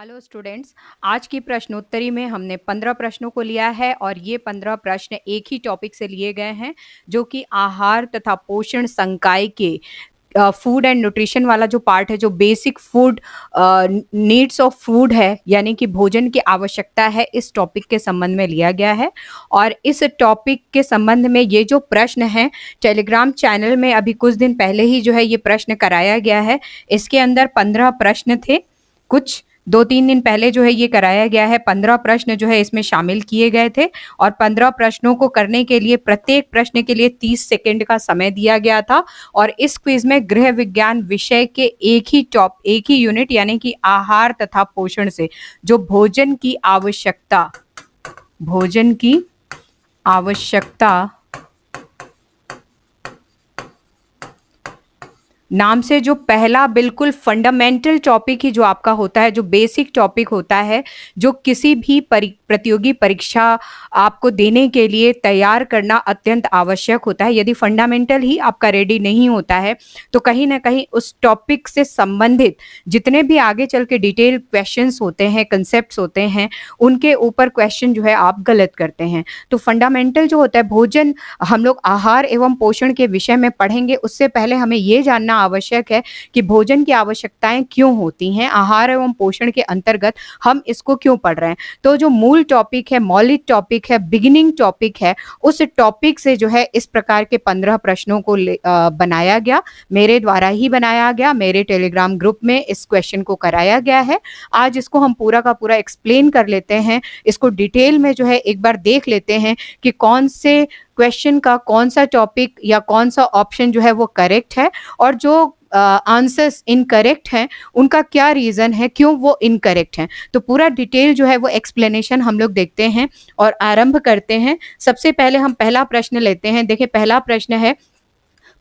Hello students. आज की प्रश्नोत्तरी में हमने 15 प्रश्नों को लिया है और ये 15 प्रश्न एक ही टॉपिक से लिए गए हैं, जो कि आहार तथा पोषण संकाय के फूड एंड न्यूट्रिशन वाला जो पार्ट है, जो basic food needs of food है, यानी कि भोजन की आवश्यकता है, इस टॉपिक के संबंध में लिया गया है। और इस टॉपिक के संबंध में ये जो प्रश्न है, टेलीग्राम चैनल में अभी कुछ दिन पहले ही जो है ये प्रश्न कराया गया है। इसके अंदर 15 प्रश्न थे। कुछ 2-3 दिन पहले जो है ये कराया गया है। 15 प्रश्न जो है इसमें शामिल किए गए थे और 15 प्रश्नों को करने के लिए प्रत्येक प्रश्न के लिए 30 सेकंड का समय दिया गया था। और इस क्विज में गृह विज्ञान विषय के एक ही यूनिट यानी कि आहार तथा पोषण से जो भोजन की आवश्यकता नाम से जो पहला बिल्कुल फंडामेंटल टॉपिक ही जो आपका होता है, जो बेसिक टॉपिक होता है, जो किसी भी प्रतियोगी परीक्षा आपको देने के लिए तैयार करना अत्यंत आवश्यक होता है। यदि फंडामेंटल ही आपका रेडी नहीं होता है तो कहीं ना कहीं उस टॉपिक से संबंधित जितने भी आगे चल के डिटेल क्वेश्चंस होते हैं, कंसेप्ट्स होते हैं, उनके ऊपर क्वेश्चन जो है आप गलत करते हैं। तो फंडामेंटल जो होता है भोजन, हम लोग आहार एवं पोषण के विषय में पढ़ेंगे। उससे पहले हमें ये जानना आवश्यक है कि भोजन की आवश्यकताएं क्यों होती हैं, आहार एवं पोषण के अंतर्गत हम इसको क्यों पढ़ रहे हैं। तो जो मूल टॉपिक है, मौलिक टॉपिक है, बिगिनिंग टॉपिक है, उस टॉपिक से जो है इस प्रकार के 15 प्रश्नों को बनाया गया, मेरे द्वारा ही बनाया गया। मेरे टेलीग्राम ग्रुप में इस क्वेश्चन को कराया गया है। आज इसको हम पूरा का पूरा एक्सप्लेन कर लेते हैं, इसको डिटेल में जो है एक बार देख लेते हैं कि कौन से क्वेश्चन का कौन सा टॉपिक या कौन सा ऑप्शन जो है वो करेक्ट है, और जो आंसर्स इनकरेक्ट हैं उनका क्या रीजन है, क्यों वो इनकरेक्ट हैं। तो पूरा डिटेल जो है वो एक्सप्लेनेशन हम लोग देखते हैं और आरंभ करते हैं। सबसे पहले हम पहला प्रश्न लेते हैं। देखिए, पहला प्रश्न है,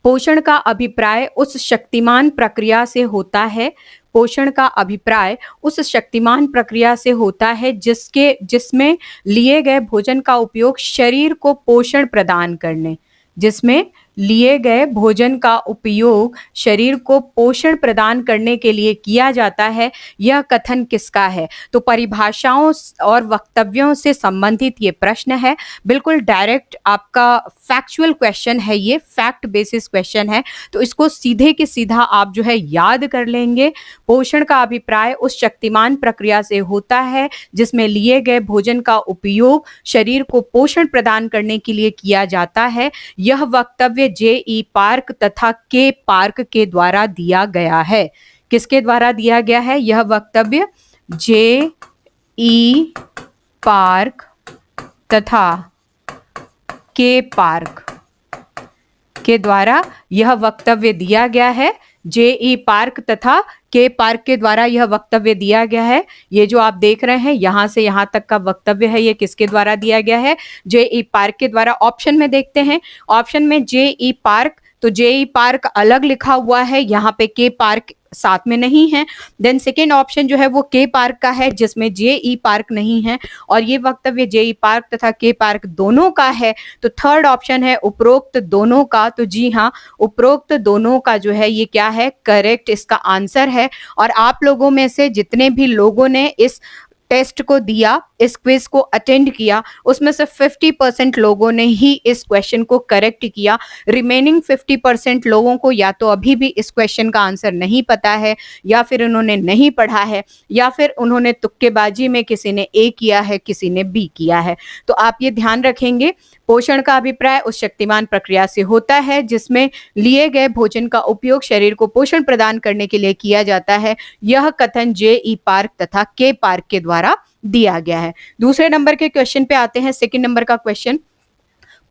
पोषण का अभिप्राय उस शक्तिमान प्रक्रिया से होता है। पोषण का अभिप्राय उस शक्तिमान प्रक्रिया से होता है जिसमें लिए गए भोजन का उपयोग शरीर को पोषण प्रदान करने जिसमें लिए गए भोजन का उपयोग शरीर को पोषण प्रदान करने के लिए किया जाता है। यह कथन किसका है? तो परिभाषाओं और वक्तव्यों से संबंधित ये प्रश्न है। बिल्कुल डायरेक्ट आपका फैक्चुअल क्वेश्चन है, ये फैक्ट बेसिस क्वेश्चन है। तो इसको सीधे के सीधा आप जो है याद कर लेंगे। पोषण का अभिप्राय उस शक्तिमान प्रक्रिया से होता है जिसमें लिए गए भोजन का उपयोग शरीर को पोषण प्रदान करने के लिए किया जाता है। यह वक्तव्य जे.ई. पार्क तथा के पार्क के द्वारा दिया गया है। किसके द्वारा दिया गया है यह वक्तव्य? जे.ई. पार्क तथा के पार्क के द्वारा यह वक्तव्य दिया गया है। जे.ई. पार्क तथा के पार्क के द्वारा यह वक्तव्य दिया गया है। ये जो आप देख रहे हैं यहां से यहां तक का वक्तव्य है, ये किसके द्वारा दिया गया है? जे.ई. पार्क के द्वारा। ऑप्शन में देखते हैं, ऑप्शन में जे.ई. पार्क, तो जे.ई. पार्क अलग लिखा हुआ है, यहाँ पे के पार्क साथ में नहीं है। देन सेकेंड ऑप्शन जो है वो के पार्क का है जिसमें जे.ई. पार्क नहीं है, और ये वक्तव्य जे.ई. पार्क तथा के पार्क दोनों का है। तो थर्ड ऑप्शन है उपरोक्त दोनों का। तो जी हाँ, उपरोक्त दोनों का जो है ये क्या है? करेक्ट इसका आंसर है। और आप लोगों में से जितने भी लोगों ने इस टेस्ट को दिया, इस क्विज को अटेंड किया, उसमें से 50% लोगों ने ही इस क्वेश्चन को करेक्ट किया। रिमेनिंग 50% लोगों को या तो अभी भी इस क्वेश्चन का आंसर नहीं पता है, या फिर उन्होंने नहीं पढ़ा है, या फिर उन्होंने तुक्केबाजी में किसी ने ए किया है, किसी ने बी किया है। तो आप ये ध्यान रखेंगे, पोषण का अभिप्राय उस शक्तिमान प्रक्रिया से होता है जिसमें लिए गए भोजन का उपयोग शरीर को पोषण प्रदान करने के लिए किया जाता है। यह कथन जे.ई. पार्क तथा के पार्क के द्वारा दिया गया है। दूसरे नंबर के क्वेश्चन पे आते हैं। सेकंड नंबर का क्वेश्चन,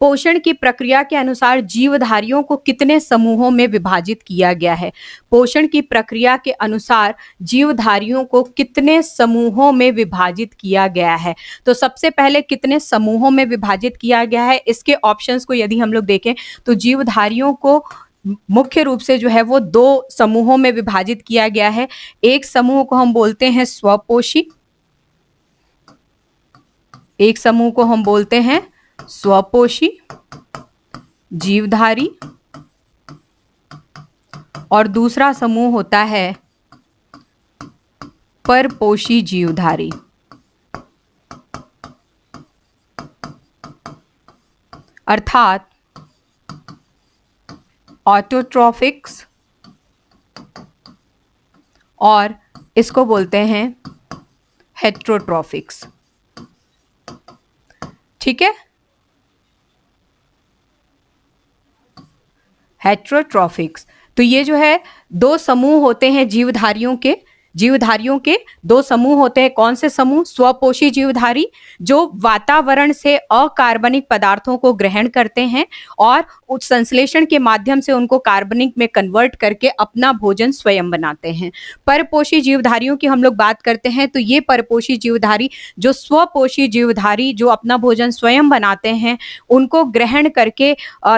पोषण की प्रक्रिया के अनुसार जीवधारियों को कितने समूहों में विभाजित किया गया है? पोषण की प्रक्रिया के अनुसार जीवधारियों को कितने समूहों में विभाजित किया गया है? तो सबसे पहले कितने समूहों में विभाजित किया गया है, इसके ऑप्शंस को यदि हम लोग देखें तो जीवधारियों को मुख्य रूप से जो है वो 2 समूहों में विभाजित किया गया है। एक समूह को हम बोलते हैं स्वपोषी, एक समूह को हम बोलते हैं स्वपोषी जीवधारी, और दूसरा समूह होता है परपोषी जीवधारी, अर्थात ऑटोट्रॉफिक्स, और इसको बोलते हैं हेट्रोट्रॉफिक्स। ठीक है, हेट्रोट्रॉफिक्स। तो ये जो है दो समूह होते हैं जीवधारियों के दो समूह होते हैं। कौन से समूह? स्वपोषी जीवधारी जो वातावरण से अकार्बनिक पदार्थों को ग्रहण करते हैं और उस संश्लेषण के माध्यम से उनको कार्बनिक में कन्वर्ट करके अपना भोजन स्वयं बनाते हैं। परपोषी जीवधारियों की हम लोग बात करते हैं तो ये परपोषी जीवधारी जो स्वपोषी जीवधारी जो अपना भोजन स्वयं बनाते हैं, उनको ग्रहण करके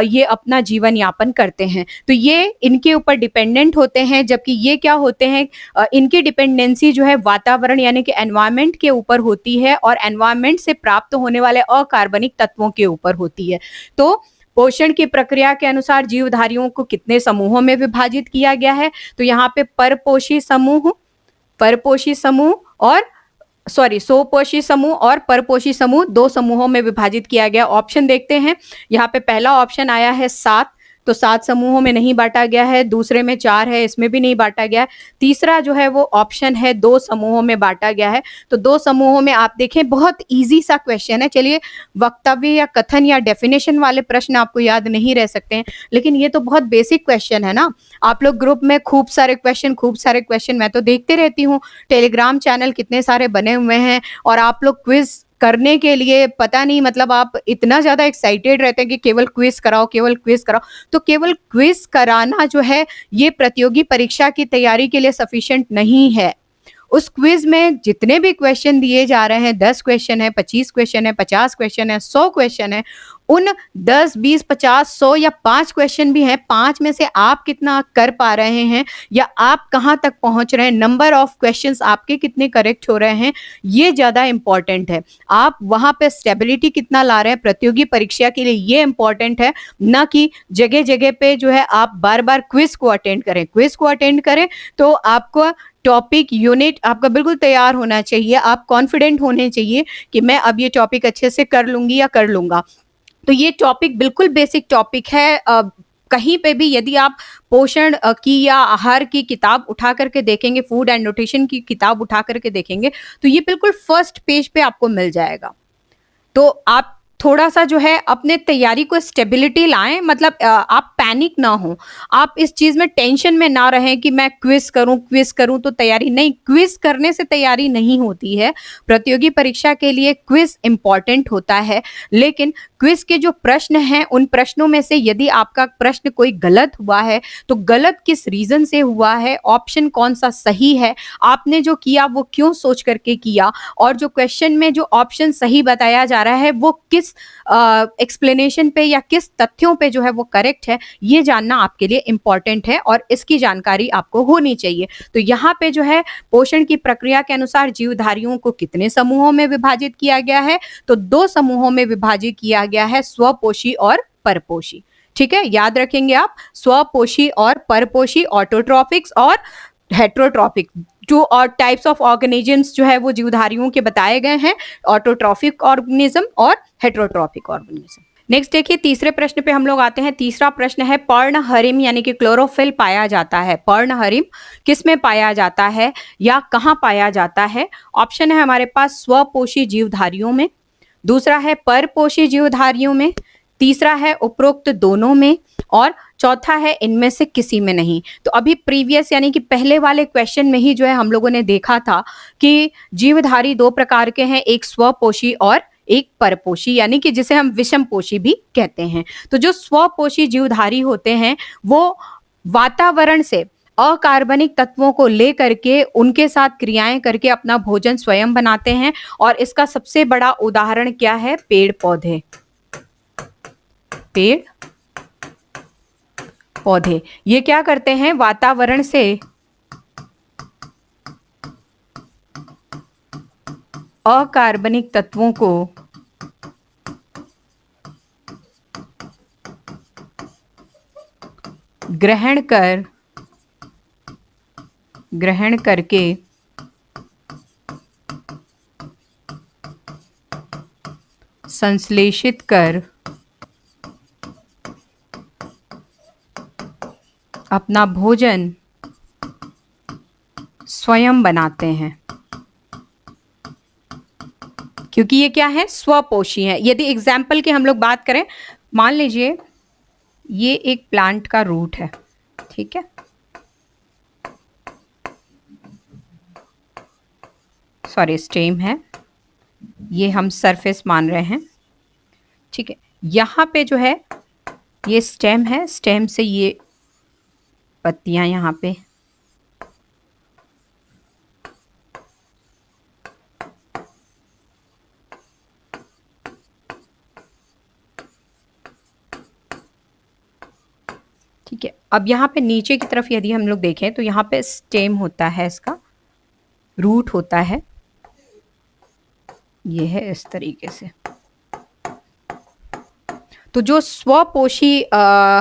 ये अपना जीवन यापन करते हैं। तो ये इनके ऊपर डिपेंडेंट होते हैं, जबकि ये क्या होते हैं, इनकी डिपेंडेंसी जो है वातावरण यानी कि एनवायरनमेंट के ऊपर होती है और एनवायरनमेंट से प्राप्त होने वाले अकार्बनिक तत्वों के ऊपर होती है। तो पोषण की प्रक्रिया के अनुसार जीवधारियों को कितने समूहों में विभाजित किया गया है? तो यहाँ पे परपोषी समूह और स्वपोषी समूह और परपोषी समूह दो समूहों में विभाजित किया गया। ऑप्शन देखते हैं। यहाँ पे पहला ऑप्शन आया है 7, तो 7 समूहों में नहीं बांटा गया है। दूसरे में 4 है, इसमें भी नहीं बांटा गया है। तीसरा जो है वो ऑप्शन है 2 समूहों में बांटा गया है। तो 2 समूहों में आप देखें, बहुत इजी सा क्वेश्चन है। चलिए, वक्तव्य या कथन या डेफिनेशन वाले प्रश्न आपको याद नहीं रह सकते हैं, लेकिन ये तो बहुत बेसिक क्वेश्चन है ना। आप लोग ग्रुप में खूब सारे क्वेश्चन मैं तो देखते रहती हूँ। टेलीग्राम चैनल कितने सारे बने हुए हैं और आप लोग क्विज करने के लिए पता नहीं, मतलब आप इतना ज्यादा एक्साइटेड रहते हैं कि केवल क्विज कराओ। तो केवल क्विज कराना जो है ये प्रतियोगी परीक्षा की तैयारी के लिए सफिशिएंट नहीं है। उस क्विज में जितने भी क्वेश्चन दिए जा रहे हैं, 10 क्वेश्चन है, 25 क्वेश्चन है, 50 क्वेश्चन है, 100 क्वेश्चन है, उन 10, 20, 50, 100 या 5 क्वेश्चन भी हैं, 5 में से आप कितना कर पा रहे हैं या आप कहां तक पहुंच रहे हैं, नंबर ऑफ क्वेश्चंस आपके कितने करेक्ट हो रहे हैं, ये ज्यादा इंपॉर्टेंट है। आप वहां पे स्टेबिलिटी कितना ला रहे हैं प्रतियोगी परीक्षा के लिए, ये इंपॉर्टेंट है, ना कि जगह जगह पे जो है आप बार बार क्विज को अटेंड करें। तो आपको टॉपिक यूनिट आपका बिल्कुल तैयार होना चाहिए। आप कॉन्फिडेंट होने चाहिए कि मैं अब ये टॉपिक अच्छे से कर लूंगी या कर लूंगा। तो ये टॉपिक बिल्कुल बेसिक टॉपिक है। कहीं पे भी यदि आप पोषण की या आहार की किताब उठा करके देखेंगे, फूड एंड न्यूट्रिशन की किताब उठा करके देखेंगे, तो ये बिल्कुल फर्स्ट पेज पे आपको मिल जाएगा। तो आप थोड़ा सा जो है अपने तैयारी को स्टेबिलिटी लाएं, मतलब आप पैनिक ना हो, आप इस चीज में टेंशन में ना रहें कि मैं क्विज करूं तो तैयारी नहीं। क्विज करने से तैयारी नहीं होती है। प्रतियोगी परीक्षा के लिए क्विज इंपॉर्टेंट होता है, लेकिन क्विज के जो प्रश्न हैं उन प्रश्नों में से यदि आपका प्रश्न कोई गलत हुआ है तो गलत किस रीजन से हुआ है, ऑप्शन कौन सा सही है, आपने जो किया वो क्यों सोच करके किया, और जो क्वेश्चन में जो ऑप्शन सही बताया जा रहा है वो किस एक्सप्लेनेशन पे या किस तथ्यों पे जो है वो करेक्ट है, ये जानना आपके लिए इंपॉर्टेंट है और इसकी जानकारी आपको होनी चाहिए। तो यहाँ पे जो है पोषण की प्रक्रिया के अनुसार जीवधारियों को कितने समूहों में विभाजित किया गया है? तो 2 समूहों में विभाजित किया गया है, स्वपोषी और परपोषी। ठीक है, याद रखेंगे आप, स्वपोषी और परपोषी, ऑटोट्रॉफिक्स और हेट्रोट्रॉफिक। 2 और टाइप्स ऑफ ऑर्गेनिजम्स जो है वो जीवधारियों के बताए गए हैं, ऑटोट्रॉफिक ऑर्गेनिज्म और हेट्रोट्रॉफिक ऑर्गेनिज्म। नेक्स्ट देखिए, तीसरे प्रश्न पे हम लोग आते हैं। तीसरा प्रश्न है, पर्णहरिम यानी कि क्लोरोफिल पाया जाता है। पर्णहरिम किस में पाया जाता है या कहाँ पाया जाता है? ऑप्शन है हमारे पास स्वपोषी जीवधारियों में, दूसरा है परपोषी जीवधारियों में, तीसरा है उपरोक्त दोनों में, और चौथा है इनमें से किसी में नहीं। तो अभी प्रीवियस यानी कि पहले वाले क्वेश्चन में ही जो है हम लोगों ने देखा था कि जीवधारी 2 प्रकार के हैं, एक स्वपोषी और एक परपोषी, यानी कि जिसे हम विषमपोषी भी कहते हैं। तो जो स्वपोषी जीवधारी होते हैं वो वातावरण से अकार्बनिक तत्वों को ले करके उनके साथ क्रियाएं करके अपना भोजन स्वयं बनाते हैं, और इसका सबसे बड़ा उदाहरण क्या है? पेड़ पौधे। ये क्या करते हैं? वातावरण से अकार्बनिक तत्वों को ग्रहण करके संश्लेषित कर अपना भोजन स्वयं बनाते हैं, क्योंकि ये क्या है, स्वपोषी है। यदि एग्जाम्पल की हम लोग बात करें, मान लीजिए ये एक प्लांट का रूट है, ठीक है, सॉरी स्टेम है, ये हम सरफेस मान रहे हैं, ठीक है। यहाँ पे जो है ये स्टेम है, स्टेम से ये पत्तियां यहाँ पे, ठीक है। अब यहाँ पे नीचे की तरफ यदि हम लोग देखें तो यहाँ पे स्टेम होता है, इसका रूट होता है, ये है इस तरीके से। तो जो स्वपोषी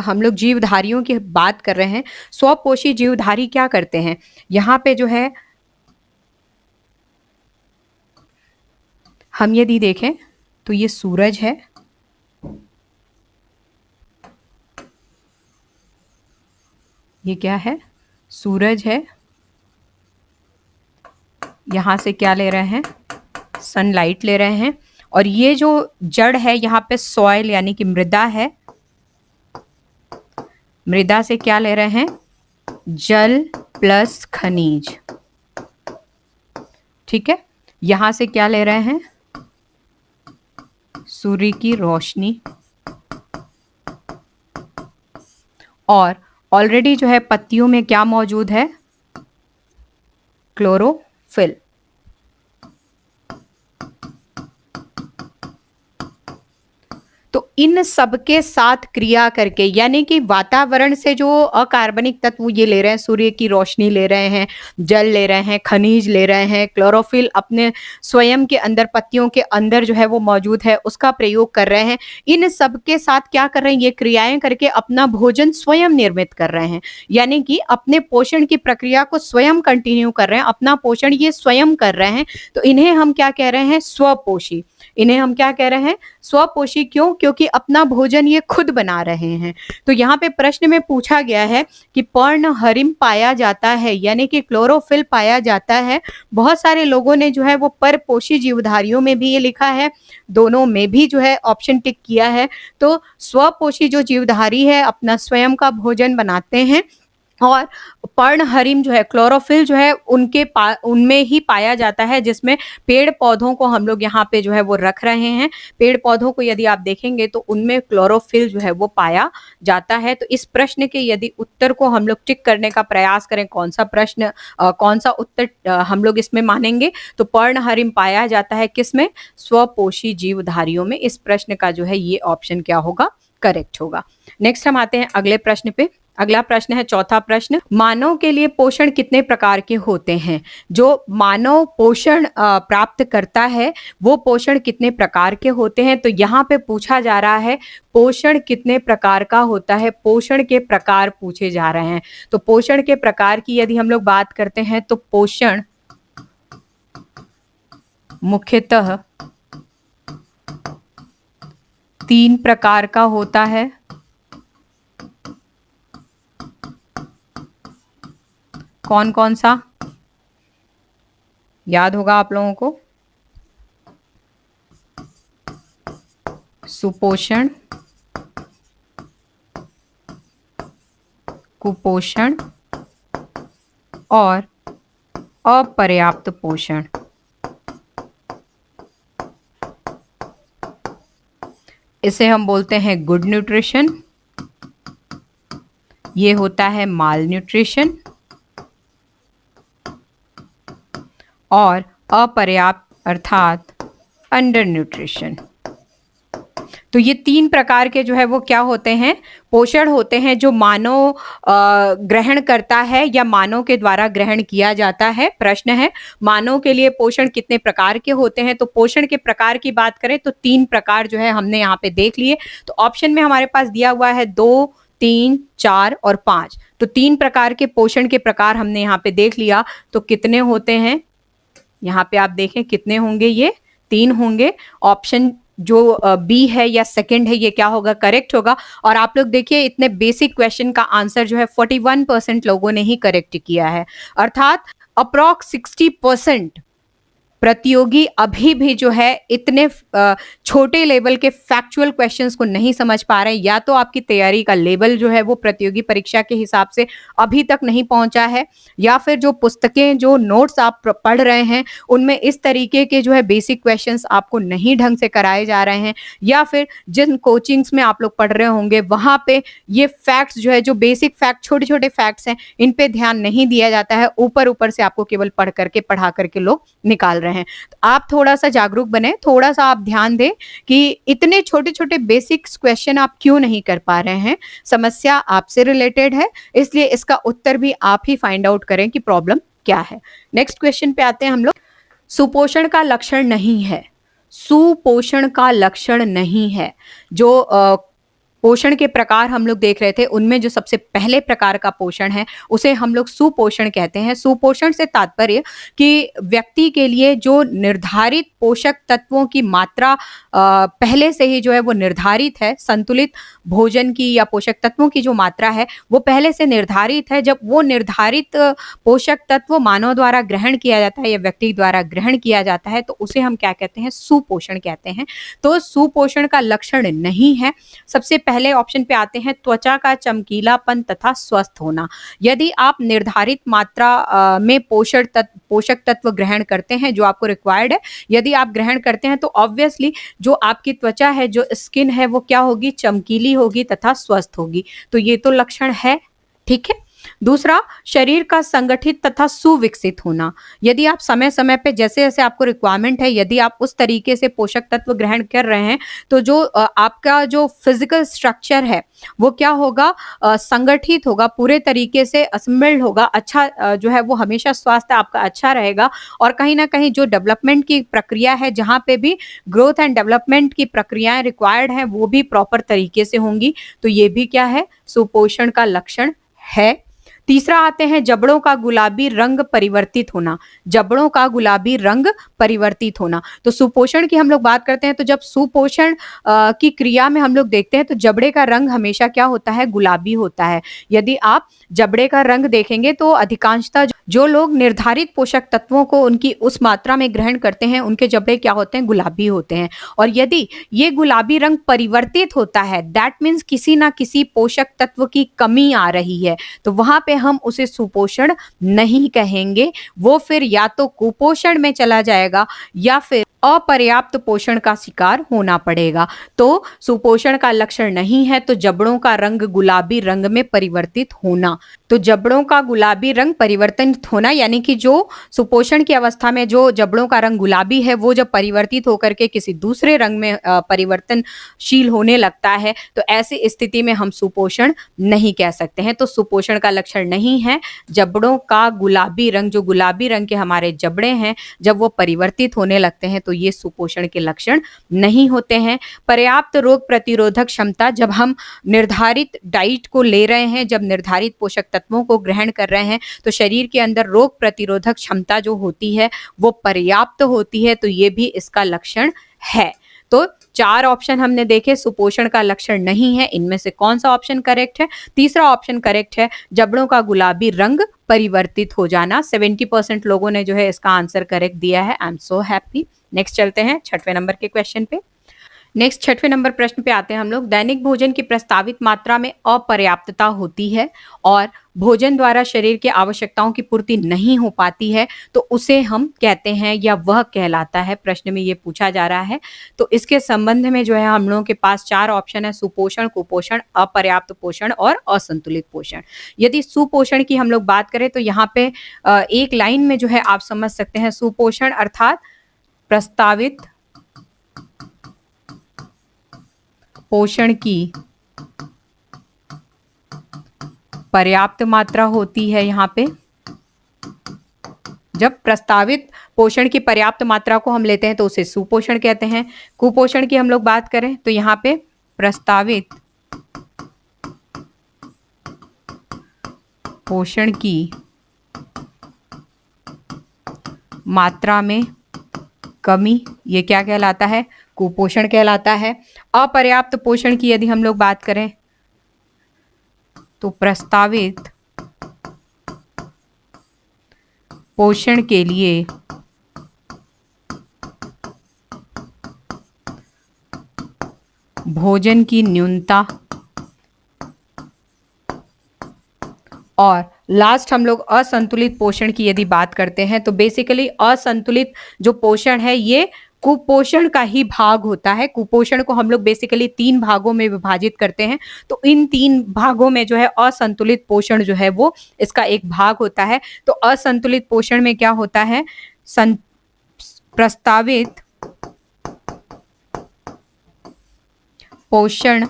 हम लोग जीवधारियों की बात कर रहे हैं, स्वपोषी जीवधारी क्या करते हैं, यहाँ पे जो है हम यदि देखें तो ये सूरज है, ये क्या है, सूरज है, यहाँ से क्या ले रहे हैं, सनलाइट ले रहे हैं, और ये जो जड़ है यहाँ पे सॉइल यानी कि मृदा है, मृदा से क्या ले रहे हैं, जल प्लस खनिज, ठीक है। यहां से क्या ले रहे हैं, सूर्य की रोशनी, और ऑलरेडी जो है पत्तियों में क्या मौजूद है, क्लोरोफिल। तो इन सबके साथ क्रिया करके, यानी कि वातावरण से जो अकार्बनिक तत्व ये ले रहे हैं, सूर्य की रोशनी ले रहे हैं, जल ले रहे हैं, खनिज ले रहे हैं, क्लोरोफिल अपने स्वयं के अंदर, पत्तियों के अंदर जो है वो मौजूद है, उसका प्रयोग कर रहे हैं। इन सबके साथ क्या कर रहे हैं, ये क्रियाएं करके अपना भोजन स्वयं निर्मित कर रहे हैं, यानी कि अपने पोषण की प्रक्रिया को स्वयं कंटिन्यू कर रहे हैं, अपना पोषण ये स्वयं कर रहे हैं। तो इन्हें हम क्या कह रहे हैं, स्वपोषी। इन्हें हम क्या कह रहे हैं, स्वपोषी। क्यों? क्योंकि अपना भोजन ये खुद बना रहे हैं। तो यहाँ पे प्रश्न में पूछा गया है कि पर्णहरिम पाया जाता है, यानी कि क्लोरोफिल पाया जाता है। बहुत सारे लोगों ने जो है वो परपोषी जीवधारियों में भी ये लिखा है, दोनों में भी जो है ऑप्शन टिक किया है। तो स्वपोषी जो जीवधारी है अपना स्वयं का भोजन बनाते हैं, और पर्णहरिम जो है, क्लोरोफिल जो है उनमें ही पाया जाता है, जिसमें पेड़ पौधों को हम लोग यहाँ पे जो है वो रख रहे हैं। पेड़ पौधों को यदि आप देखेंगे तो उनमें क्लोरोफिल जो है वो पाया जाता है। तो इस प्रश्न के यदि उत्तर को हम लोग टिक करने का प्रयास करें, कौन सा प्रश्न कौन सा उत्तर हम लोग इसमें मानेंगे, तो पर्णहरिम पाया जाता है किसमें, स्वपोषी जीवधारियों में। इस प्रश्न का जो है ये ऑप्शन क्या होगा, करेक्ट होगा। नेक्स्ट हम आते हैं अगले प्रश्न पे। अगला प्रश्न है चौथा प्रश्न, मानव के लिए पोषण कितने प्रकार के होते हैं। जो मानव पोषण प्राप्त करता है वो पोषण कितने प्रकार के होते हैं। तो यहाँ पे पूछा जा रहा है पोषण कितने प्रकार का होता है, पोषण के प्रकार पूछे जा रहे हैं। तो पोषण के प्रकार की यदि हम लोग बात करते हैं तो पोषण मुख्यतः 3 प्रकार का होता है। कौन कौन सा, याद होगा आप लोगों को, सुपोषण, कुपोषण और अपर्याप्त पोषण। इसे हम बोलते हैं गुड न्यूट्रिशन, ये होता है माल न्यूट्रिशन, और अपर्याप्त अर्थात अंडर न्यूट्रिशन। तो ये 3 प्रकार के जो है वो क्या होते हैं, पोषण होते हैं, जो मानव ग्रहण करता है या मानव के द्वारा ग्रहण किया जाता है। प्रश्न है मानव के लिए पोषण कितने प्रकार के होते हैं। तो पोषण के प्रकार की बात करें तो 3 प्रकार जो है हमने यहाँ पे देख लिए। तो ऑप्शन में हमारे पास दिया हुआ है 2, 3, 4 और 5। तो 3 प्रकार के पोषण के प्रकार हमने यहाँ पे देख लिया। तो कितने होते हैं, यहाँ पे आप देखें कितने होंगे, ये 3 होंगे। ऑप्शन जो बी है या सेकंड है, ये क्या होगा, करेक्ट होगा। और आप लोग देखिए इतने बेसिक क्वेश्चन का आंसर जो है 41% लोगों ने ही करेक्ट किया है, अर्थात अप्रॉक्स 60% प्रतियोगी अभी भी जो है इतने छोटे लेवल के फैक्चुअल क्वेश्चंस को नहीं समझ पा रहे हैं, या तो आपकी तैयारी का लेवल जो है वो प्रतियोगी परीक्षा के हिसाब से अभी तक नहीं पहुंचा है, या फिर जो पुस्तकें, जो नोट्स आप पढ़ रहे हैं उनमें इस तरीके के जो है बेसिक क्वेश्चंस आपको नहीं ढंग से कराए जा रहे हैं, या फिर जिन कोचिंग्स में आप लोग पढ़ रहे होंगे वहां पे ये फैक्ट्स जो है, जो बेसिक फैक्ट, छोटे छोटे फैक्ट्स हैं, इन पे ध्यान नहीं दिया जाता है, ऊपर ऊपर से आपको केवल पढ़ा करके लोग निकाल रहे हैं। तो आप थोड़ा सा जागरूक बने, थोड़ा सा आप ध्यान दें कि इतने छोटे छोटे बेसिक क्वेश्चन आप क्यों नहीं कर पा रहे हैं। समस्या आपसे रिलेटेड है, इसलिए इसका उत्तर भी आप ही फाइंड आउट करें कि प्रॉब्लम क्या है। नेक्स्ट क्वेश्चन पे आते हैं हम लोग। सुपोषण का लक्षण नहीं है, सुपोषण का लक्षण नहीं है। जो पोषण के प्रकार हम लोग देख रहे थे, उनमें जो सबसे पहले प्रकार का पोषण है उसे हम लोग सुपोषण कहते हैं। सुपोषण से तात्पर्य कि व्यक्ति के लिए जो निर्धारित पोषक तत्वों की मात्रा पहले से ही जो है वो निर्धारित है, संतुलित भोजन की या पोषक तत्वों की जो मात्रा है वो पहले से निर्धारित है। जब वो निर्धारित पोषक तत्व मानव द्वारा ग्रहण किया जाता है या व्यक्ति द्वारा ग्रहण किया जाता है तो उसे हम क्या कहते हैं, सुपोषण कहते हैं। तो सुपोषण का लक्षण नहीं है। सबसे पहले ऑप्शन पे आते हैं, त्वचा का चमकीलापन तथा स्वस्थ होना। यदि आप निर्धारित मात्रा में पोषक तत्व ग्रहण करते हैं जो आपको रिक्वायर्ड है, यदि आप ग्रहण करते हैं तो ऑब्वियसली जो आपकी त्वचा है, जो स्किन है, वो क्या होगी, चमकीली होगी तथा स्वस्थ होगी। तो ये तो लक्षण है, ठीक है। दूसरा, शरीर का संगठित तथा सुविकसित होना। यदि आप समय समय पे जैसे जैसे आपको रिक्वायरमेंट है, यदि आप उस तरीके से पोषक तत्व ग्रहण कर रहे हैं तो जो आपका जो फिजिकल स्ट्रक्चर है वो क्या होगा, संगठित होगा, पूरे तरीके से असेंबल्ड होगा, अच्छा जो है वो हमेशा स्वास्थ्य आपका अच्छा रहेगा। और कहीं ना कहीं जो डेवलपमेंट की प्रक्रिया है, जहाँ पे भी ग्रोथ एंड डेवलपमेंट की प्रक्रियाएं रिक्वायर्ड हैं, वो भी प्रॉपर तरीके से होंगी। तो ये भी क्या है, सुपोषण का लक्षण है। तीसरा आते हैं, जबड़ों का गुलाबी रंग परिवर्तित होना। जबड़ों का गुलाबी रंग परिवर्तित होना। तो सुपोषण की हम लोग बात करते हैं तो जब सुपोषण की क्रिया में हम लोग देखते हैं तो जबड़े का रंग हमेशा क्या होता है, गुलाबी होता है। यदि आप जबड़े का रंग देखेंगे तो अधिकांशतः जो लोग निर्धारित पोषक तत्वों को उनकी उस मात्रा में ग्रहण करते हैं उनके जबड़े क्या होते हैं, गुलाबी होते हैं। और यदि ये गुलाबी रंग परिवर्तित होता है, दैट मीन्स किसी ना किसी पोषक तत्व की कमी आ रही है, तो वहां पे हम उसे सुपोषण नहीं कहेंगे। वो फिर या तो कुपोषण में चला जाएगा या फिर अपर्याप्त पोषण का शिकार होना पड़ेगा। तो सुपोषण का लक्षण नहीं है तो जबड़ों का रंग गुलाबी रंग में परिवर्तित होना। तो जबड़ों का गुलाबी रंग परिवर्तित होना यानी कि जो सुपोषण की अवस्था में जो जबड़ों का रंग गुलाबी है वो जब परिवर्तित होकर के किसी दूसरे रंग में परिवर्तनशील होने लगता है तो ऐसी स्थिति में हम सुपोषण नहीं कह सकते हैं। तो सुपोषण का लक्षण नहीं है। जबड़ों का गुलाबी रंग, जो गुलाबी रंग के हमारे जबड़े हैं, जब वो परिवर्तित होने लगते हैं तो ये सुपोषण के लक्षण नहीं होते हैं। पर्याप्त रोग प्रतिरोधक क्षमता, जब हम निर्धारित डाइट को ले रहे हैं, जब निर्धारित पोषक तत्वों को ग्रहण कर रहे हैं तो शरीर के अंदर रोग प्रतिरोधक क्षमता जो होती है वो पर्याप्त होती है, तो ये भी इसका लक्षण है। तो 4 ऑप्शन हमने देखे, सुपोषण का लक्षण नहीं है। इनमें से कौन सा ऑप्शन करेक्ट है? तीसरा ऑप्शन करेक्ट है, जबड़ों का गुलाबी रंग परिवर्तित हो जाना। 70% लोगों ने जो है इसका आंसर करेक्ट दिया है। I am so happy. Next चलते हैं 6वें नंबर के क्वेश्चन पे। नेक्स्ट 6वें नंबर प्रश्न पे आते हैं हम लोग। दैनिक भोजन की प्रस्तावित मात्रा में अपर्याप्तता होती है और भोजन द्वारा शरीर की आवश्यकताओं की पूर्ति नहीं हो पाती है तो उसे हम कहते हैं या वह कहलाता है। प्रश्न में ये पूछा जा रहा है। तो इसके संबंध में जो है हम लोगों के पास 4 ऑप्शन है, सुपोषण, कुपोषण, अपर्याप्त पोषण और असंतुलित पोषण। यदि सुपोषण की हम लोग बात करें तो यहाँ पे एक लाइन में जो है आप समझ सकते हैं, सुपोषण अर्थात प्रस्तावित पोषण की पर्याप्त मात्रा होती है। यहाँ पे जब प्रस्तावित पोषण की पर्याप्त मात्रा को हम लेते हैं तो उसे सुपोषण कहते हैं। कुपोषण की हम लोग बात करें तो यहाँ पे प्रस्तावित पोषण की मात्रा में कमी, ये क्या कहलाता है? कुपोषण कहलाता है। अपर्याप्त पोषण की यदि हम लोग बात करें तो प्रस्तावित पोषण के लिए भोजन की न्यूनता, और लास्ट हम लोग असंतुलित पोषण की यदि बात करते हैं तो बेसिकली असंतुलित जो पोषण है ये कुपोषण का ही भाग होता है। कुपोषण को हम लोग बेसिकली 3 भागों में विभाजित करते हैं, तो इन 3 भागों में जो है असंतुलित पोषण जो है वो इसका एक भाग होता है। तो असंतुलित पोषण में क्या होता है, प्रस्तावित पोषण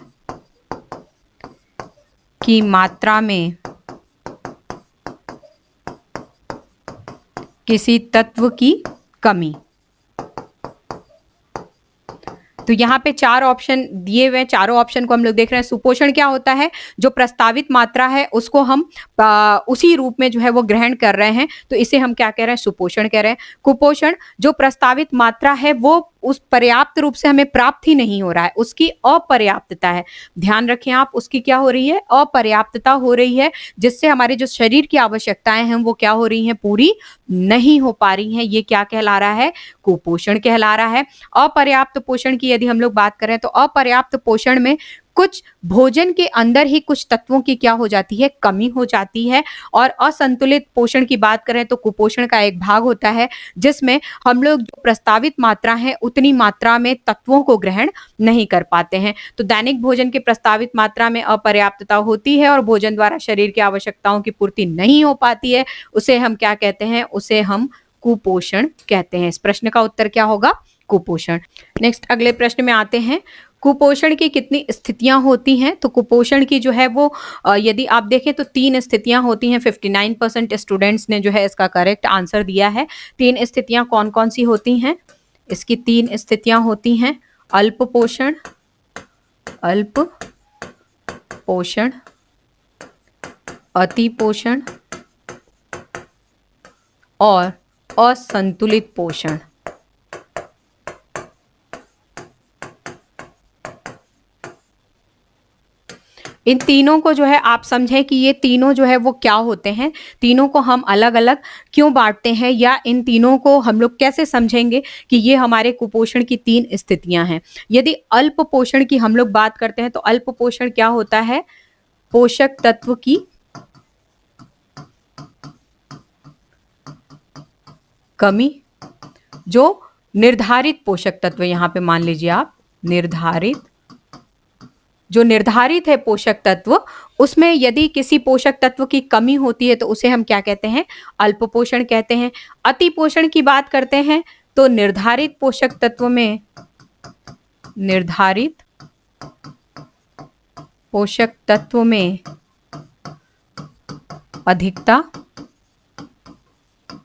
की मात्रा में किसी तत्व की कमी। तो यहाँ पे 4 ऑप्शन दिए हुए हैं, चारों ऑप्शन को हम लोग देख रहे हैं। सुपोषण क्या होता है, जो प्रस्तावित मात्रा है उसको हम उसी रूप में जो है वो ग्रहण कर रहे हैं, तो इसे हम क्या कह रहे हैं, सुपोषण कह रहे हैं। कुपोषण जो प्रस्तावित मात्रा है वो उस पर्याप्त रूप से हमें प्राप्त ही नहीं हो रहा है, उसकी अपर्याप्तता है। ध्यान रखें आप, उसकी क्या हो रही है, अपर्याप्तता हो रही है, जिससे हमारे जो शरीर की आवश्यकताएं हैं वो क्या हो रही हैं, पूरी नहीं हो पा रही हैं। ये क्या कहला रहा है, कुपोषण कहला रहा है। अपर्याप्त पोषण की यदि हम लोग बात करें तो अपर्याप्त पोषण में कुछ भोजन के अंदर ही कुछ तत्वों की क्या हो जाती है, कमी हो जाती है। और असंतुलित पोषण की बात करें तो कुपोषण का एक भाग होता है जिसमें हम लोग जो प्रस्तावित मात्रा है उतनी मात्रा में तत्वों को ग्रहण नहीं कर पाते हैं। तो दैनिक भोजन की प्रस्तावित मात्रा में अपर्याप्तता होती है और भोजन द्वारा शरीर की आवश्यकताओं की पूर्ति नहीं हो पाती है, उसे हम क्या कहते हैं, उसे हम कुपोषण कहते हैं। इस प्रश्न का उत्तर क्या होगा, कुपोषण। नेक्स्ट अगले प्रश्न में आते हैं, कुपोषण की कितनी स्थितियां होती हैं। तो कुपोषण की जो है वो यदि आप देखें तो 3 स्थितियां होती हैं। 59% स्टूडेंट्स ने जो है इसका करेक्ट आंसर दिया है। 3 स्थितियां कौन कौन सी होती हैं, इसकी 3 स्थितियां होती हैं, अल्प पोषण, अल्प पोषण, अति पोषण और असंतुलित पोषण। इन तीनों को जो है आप समझें कि ये तीनों जो है वो क्या होते हैं, तीनों को हम अलग अलग क्यों बांटते हैं, या इन तीनों को हम लोग कैसे समझेंगे कि ये हमारे कुपोषण की 3 स्थितियां हैं। यदि अल्प पोषण की हम लोग बात करते हैं तो अल्प पोषण क्या होता है, पोषक तत्व की कमी, जो निर्धारित पोषक तत्व, यहां पे मान लीजिए आप निर्धारित, जो निर्धारित है पोषक तत्व, उसमें यदि किसी पोषक तत्व की कमी होती है तो उसे हम क्या कहते हैं, अल्प पोषण कहते हैं। अति पोषण की बात करते हैं तो निर्धारित पोषक तत्व में, निर्धारित पोषक तत्व में अधिकता,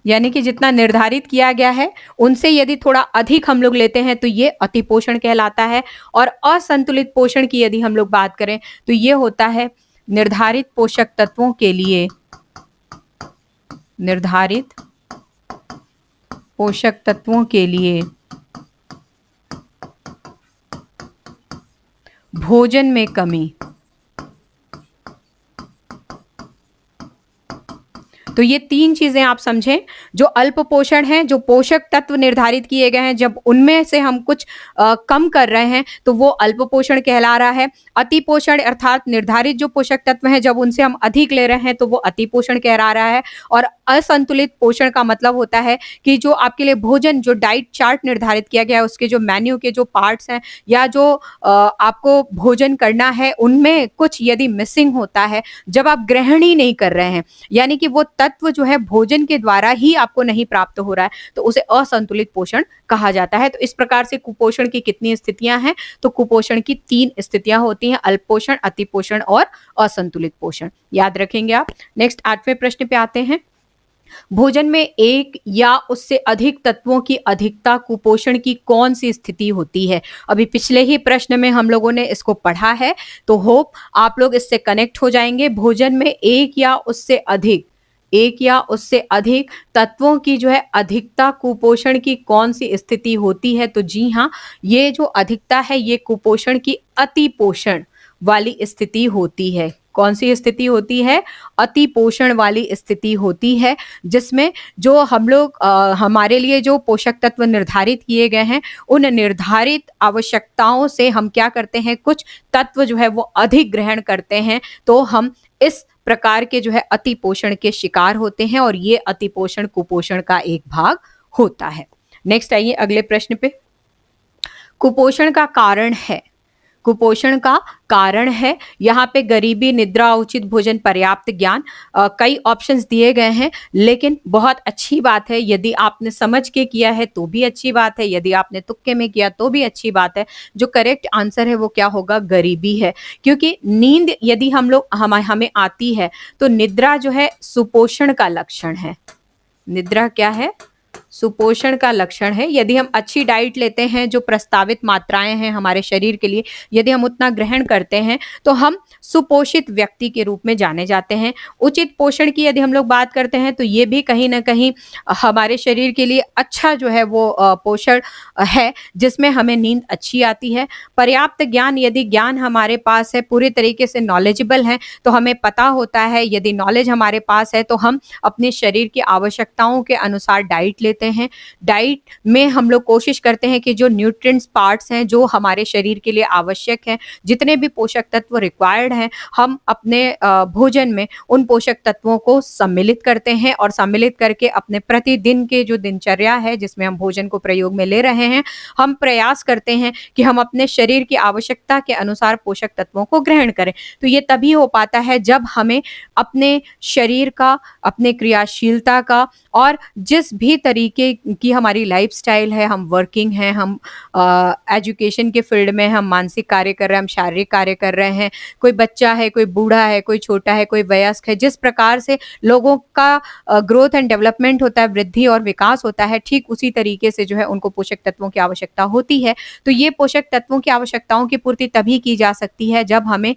यानी कि जितना निर्धारित किया गया है उनसे यदि थोड़ा अधिक हम लोग लेते हैं तो ये अति पोषण कहलाता है। और असंतुलित पोषण की यदि हम लोग बात करें तो ये होता है निर्धारित पोषक तत्वों के लिए, निर्धारित पोषक तत्वों के लिए भोजन में कमी। तो ये 3 चीजें आप समझें, जो अल्प पोषण है, जो पोषक तत्व निर्धारित किए गए हैं, जब उनमें से हम कुछ कम कर रहे हैं तो वो अल्प पोषण कहला रहा है। अति पोषण अर्थात निर्धारित जो पोषक तत्व हैं जब उनसे हम अधिक ले रहे हैं तो वो अति पोषण कहला रहा है। और असंतुलित पोषण का मतलब होता है कि जो आपके लिए भोजन, जो डाइट चार्ट निर्धारित किया गया है, उसके जो मेन्यू के जो पार्ट्स हैं या जो आपको भोजन करना है उनमें कुछ यदि मिसिंग होता है, जब आप ग्रहण ही नहीं कर रहे हैं, यानी कि वो तत्व जो है भोजन के द्वारा ही आपको नहीं प्राप्त हो रहा है, तो उसे असंतुलित पोषण कहा जाता है। तो इस प्रकार से कुपोषण की कितनी स्थितियां हैं, तो कुपोषण की 3 स्थितियां होती हैं, अल्प पोषण, अति पोषण और असंतुलित पोषण। याद रखेंगे आप। नेक्स्ट 8वें प्रश्न पे आते हैं, भोजन में एक या उससे अधिक तत्वों की अधिकता कुपोषण की कौन सी स्थिति होती है। अभी पिछले ही प्रश्न में हम लोगों ने इसको पढ़ा है, तो होप आप लोग इससे कनेक्ट हो जाएंगे। भोजन में एक या उससे अधिक एक या उससे अधिक तत्वों की जो है अधिकता कुपोषण की कौन-सी स्थिति होती है? तो जी हाँ, ये जो अधिकता है ये कुपोषण की अतिपोषण वाली स्थिति होती है। कौन-सी स्थिति होती है? अतिपोषण वाली स्थिति होती है, जिसमें जो हम लोग हमारे लिए जो पोषक तत्व निर्धारित किए गए हैं, उन निर्धारित आवश्यकताओं से हम क्या करते हैं, कुछ तत्व जो है वो अधिक ग्रहण करते हैं, तो हम इस प्रकार के जो है अतिपोषण के शिकार होते हैं और ये अतिपोषण कुपोषण का एक भाग होता है। नेक्स्ट आइए अगले प्रश्न पे। कुपोषण का कारण है। कुपोषण का कारण है, यहाँ पे गरीबी, निद्रा, उचित भोजन, पर्याप्त ज्ञान। कई ऑप्शंस दिए गए हैं, लेकिन बहुत अच्छी बात है यदि आपने समझ के किया है तो भी अच्छी बात है, यदि आपने तुक्के में किया तो भी अच्छी बात है। जो करेक्ट आंसर है वो क्या होगा? गरीबी है। क्योंकि नींद यदि हमें आती है तो निद्रा जो है सुपोषण का लक्षण है। निद्रा क्या है? सुपोषण का लक्षण है। यदि हम अच्छी डाइट लेते हैं, जो प्रस्तावित मात्राएं हैं हमारे शरीर के लिए, यदि हम उतना ग्रहण करते हैं तो हम सुपोषित व्यक्ति के रूप में जाने जाते हैं। उचित पोषण की यदि हम लोग बात करते हैं तो ये भी कहीं ना कहीं हमारे शरीर के लिए अच्छा जो है वो पोषण है, जिसमें हमें नींद अच्छी आती है। पर्याप्त ज्ञान, यदि ज्ञान हमारे पास है, पूरे तरीके से नॉलेजेबल है, तो हमें पता होता है, यदि नॉलेज हमारे पास है तो हम अपने शरीर की आवश्यकताओं के अनुसार डाइट लेते हैं। डाइट में हम लोग कोशिश करते हैं कि जो न्यूट्रिएंट्स पार्ट्स हैं, जो हमारे शरीर के लिए आवश्यक हैं, जितने भी पोषक तत्व रिक्वायर्ड हैं, हम अपने भोजन में उन पोषक तत्वों को सम्मिलित करते हैं और सम्मिलित करके अपने प्रतिदिन के जो दिनचर्या है, जिसमें हम भोजन को प्रयोग में ले रहे हैं, हम प्रयास करते हैं कि हम अपने शरीर की आवश्यकता के अनुसार पोषक तत्वों को ग्रहण करें। तो ये तभी हो पाता है जब हमें अपने शरीर का, अपने क्रियाशीलता का और जिस भी तरीके की हमारी लाइफस्टाइल है, हम वर्किंग हैं, हम एजुकेशन के फील्ड में, हम मानसिक कार्य कर रहे हैं, हम शारीरिक कार्य कर रहे हैं, कोई बच्चा है, कोई बूढ़ा है, कोई छोटा है, कोई वयस्क है, जिस प्रकार से लोगों का ग्रोथ एंड डेवलपमेंट होता है, वृद्धि और विकास होता है, ठीक उसी तरीके से जो है उनको पोषक तत्वों की आवश्यकता होती है। तो ये पोषक तत्वों की आवश्यकताओं की पूर्ति तभी की जा सकती है जब हमें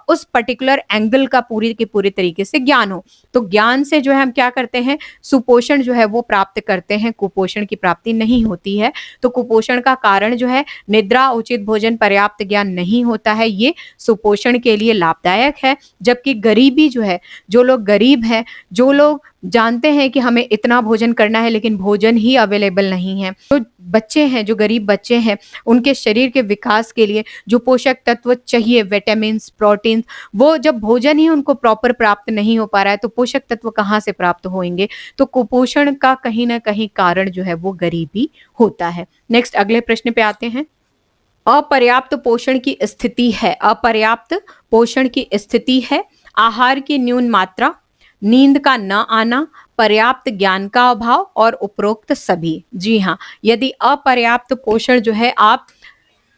उस पर्टिकुलर एंगल का पूरी के पूरे तरीके से ज्ञान हो। तो ज्ञान से जो है हम क्या करते हैं, सुपोषण जो है वो प्राप्त करते हैं, कुपोषण की प्राप्ति नहीं होती है। तो कुपोषण का कारण जो है निद्रा, उचित भोजन, पर्याप्त ज्ञान नहीं होता है, ये सुपोषण के लिए लाभदायक है। जबकि गरीबी जो है, जो लोग गरीब हैं, जो लोग जानते हैं कि हमें इतना भोजन करना है लेकिन भोजन ही अवेलेबल नहीं है, तो बच्चे हैं, जो गरीब बच्चे हैं, उनके शरीर के विकास के लिए जो पोषक तत्व चाहिए, विटामिन्स, प्रोटीन, वो जब भोजन ही उनको प्रॉपर प्राप्त नहीं हो पा रहा है तो पोषक तत्व कहाँ से प्राप्त होंगे? तो कुपोषण का कहीं ना कहीं कारण जो है वो गरीबी होता है। नेक्स्ट अगले प्रश्न पे आते हैं। अपर्याप्त पोषण की स्थिति है। अपर्याप्त पोषण की स्थिति है, आहार की न्यून मात्रा, नींद का न आना, पर्याप्त ज्ञान का अभाव और उपरोक्त सभी। जी हाँ, यदि अपर्याप्त पोषण जो है आप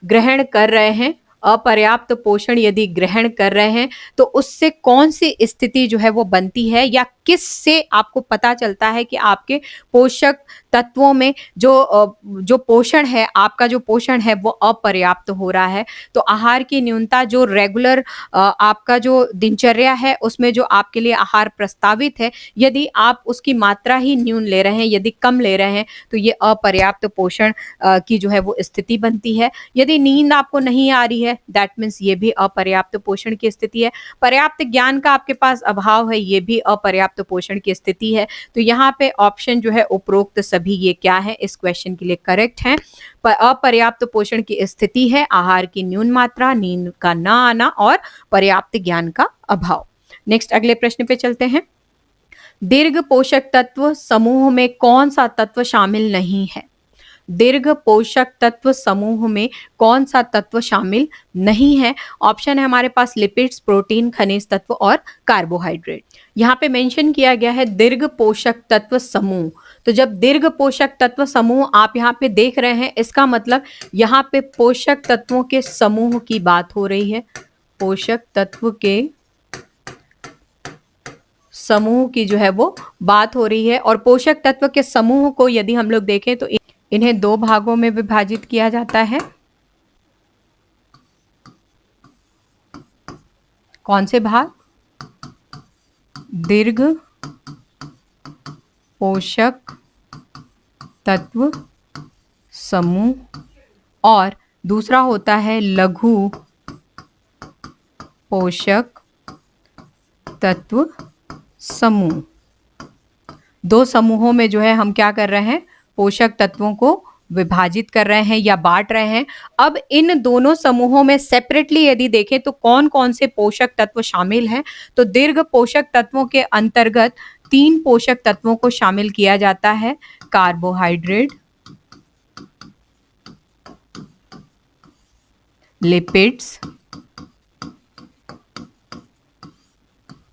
ग्रहण कर रहे हैं, अपर्याप्त पोषण यदि ग्रहण कर रहे हैं, तो उससे कौन सी स्थिति जो है वो बनती है, या किससे आपको पता चलता है कि आपके पोषक तत्वों में जो पोषण है, आपका जो पोषण है वो अपर्याप्त हो रहा है। तो आहार की न्यूनता, जो रेगुलर आपका जो दिनचर्या है उसमें जो आपके लिए आहार प्रस्तावित है, यदि आप उसकी मात्रा ही न्यून ले रहे हैं, यदि कम ले रहे हैं, तो ये अपर्याप्त पोषण की जो है वो स्थिति बनती है। यदि नींद आपको नहीं आ रही है, दैट मीन्स ये भी अपर्याप्त पोषण की स्थिति है। पर्याप्त ज्ञान का आपके पास अभाव है, ये भी अपर्याप्त पोषण की स्थिति है। तो यहाँ पे ऑप्शन जो है उपरोक्त सभी ये क्या है, इस क्वेश्चन के लिए करेक्ट है। अपर्याप्त पोषण की स्थिति है आहार की न्यून मात्रा, नींद का न आना और पर्याप्त ज्ञान का अभाव। नेक्स्ट अगले प्रश्न पे चलते हैं। दीर्घ पोषक तत्व समूह में कौन सा तत्व शामिल नहीं है? दीर्घ पोषक तत्व समूह में कौन सा तत्व शामिल नहीं है? ऑप्शन है हमारे पास लिपिड्स, प्रोटीन, खनिज तत्व और कार्बोहाइड्रेट। यहाँ पे मेंशन किया गया है दीर्घ पोषक तत्व समूह। तो जब दीर्घ पोषक तत्व समूह आप यहाँ पे देख रहे हैं, इसका मतलब यहाँ पे पोषक तत्वों के समूह की बात हो रही है। पोषक तत्व के समूह की जो है वो बात हो रही है। और पोषक तत्व के समूह को यदि हम लोग देखें तो इन्हें दो भागों में विभाजित किया जाता है। कौन से भाग? दीर्घ पोषक तत्व समूह और दूसरा होता है लघु पोषक तत्व समूह। दो समूहों में जो है हम क्या कर रहे हैं, पोषक तत्वों को विभाजित कर रहे हैं या बांट रहे हैं। अब इन दोनों समूहों में सेपरेटली यदि देखें तो कौन कौन से पोषक तत्व शामिल हैं, तो दीर्घ पोषक तत्वों के अंतर्गत 3 पोषक तत्वों को शामिल किया जाता है, कार्बोहाइड्रेट, लिपिड्स